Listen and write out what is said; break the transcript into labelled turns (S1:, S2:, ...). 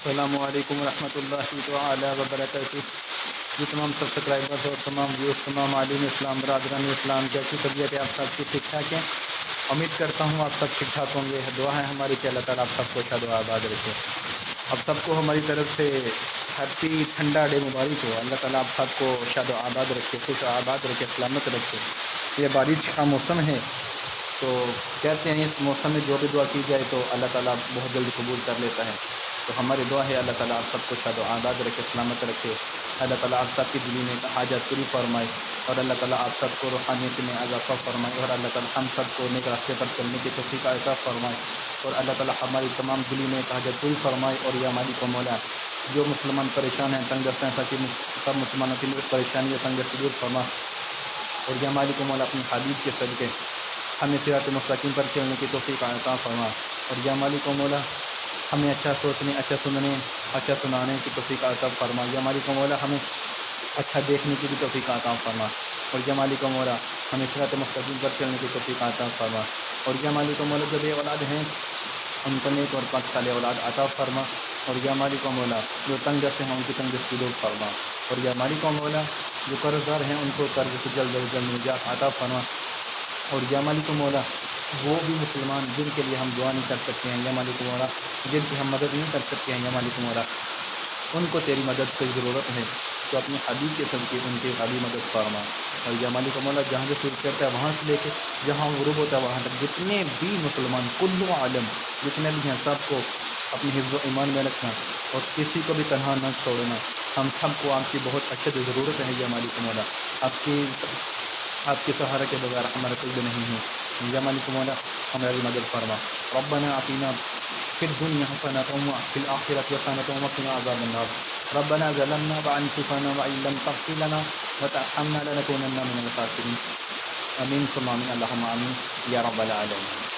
S1: السلام علیکم ورحمۃ اللہ تعالی وبرکاتہ۔ جی تمام سبسکرائبرز اور تمام ویوز، تمام عالم اسلام، برادران اسلام، کیسی طبیعت ہے آپ سب کی؟ ٹھیک ٹھاک ہیں؟ امید کرتا ہوں آپ سب ٹھیک ٹھاک ہوں گے۔ دعا ہے ہماری کہ اللہ تعالیٰ آپ سب کو شاد و آباد رکھے۔ اب سب کو ہماری طرف سے ہیپی ٹھنڈا ڈے مبارک ہو۔ اللہ تعالیٰ آپ سب کو شاد و آباد رکھے، خوش و آباد رکھے، سلامت رکھے۔ یہ بارش کا موسم ہے تو کہتے ہیں اس موسم میں جو بھی دعا کی جائے تو اللہ تعالیٰ بہت جلدی قبول کر لیتا ہے۔ تو ہماری دعا ہے اللہ تعالیٰ آپ سب کو شاد و آباد رکھے، سلامت رکھے۔ اللہ تعالیٰ آپ سب کی دلی میں حاجت پوری فرمائے، اور اللہ تعالیٰ آپ سب کو روحانیت میں اضافہ فرمائے، اور اللہ تعالیٰ ہم سب کو نیک راستے پر چلنے کی توفیق عطا فرمائے، اور اللہ تعالیٰ ہماری تمام دلی میں حاجت پوری فرمائے۔ اور یا مالک و مولا، جو مسلمان پریشان ہیں، تنگ دست ہیں، سچی سب مسلمانوں کی پریشانی اور تنگ دست دور فرما، اور یا مالک و مولا اپنی حبیب کے صدقے ہمیں صراط مستقیم پر چلنے کی توفیق عطا فرما، اور یا مالک و مولا ہمیں اچھا سوچنے، اچھا سننے، اچھا سنانے کی توفیق عطا فرما۔ یا مالک و مولا ہمیں اچھا دیکھنے کی بھی توفیق عطا فرما، اور یا مالک و مولا ہمیں صراط مستقیم پر چلنے کی توفیق عطا فرما، اور یا مالک و مولا جو بے اولاد ہیں ان کو نیک اور پاک صالح اولاد عطا فرما، اور یا مالک و مولا جو تنگ دست ہیں ان کی تنگ دستی دور فرما، اور یا مالک و مولا جو قرض دار ہیں ان کو قرض سے جلد از جلد نجات عطا فرما، اور یا مالک و مولا وہ بھی مسلمان جن کے لیے ہم دعا نہیں کر سکتے ہیں، یا مالک و مولا جن کی ہم مدد نہیں کر سکتے ہیں، یا مالک و مولا ان کو تیری مدد کی ضرورت ہے تو اپنے حبیب کے صدقے ان کی قابل مدد فرما، اور یا مالک و مولا جہاں سے شروع کرتا ہے وہاں سے لے کے جہاں غروب ہوتا ہے وہاں تک جتنے بھی مسلمان کل عالم جتنے بھی ہیں سب کو اپنی حفظ و ایمان میں رکھنا، اور کسی کو بھی تنہا نہ چھوڑنا۔ ہم سب کو آپ کی بہت اشد ضرورت ہے یا مالک و مولا، آپ کے سہارے کے بغیر ہمارا کوئی بھی نہیں ہے، یا مالک و مولا ہماری مدد فرما۔ ربنا آتنا فی الدنیا حسنۃ وفی الآخرۃ حسنۃ وقنا عذاب النار۔ ربنا ظلمنا انفسنا وان لم تغفر لنا وترحمنا لنكونن من الخاسرین۔ آمین ثم آمین، اللہم آمین یا رب العالمین۔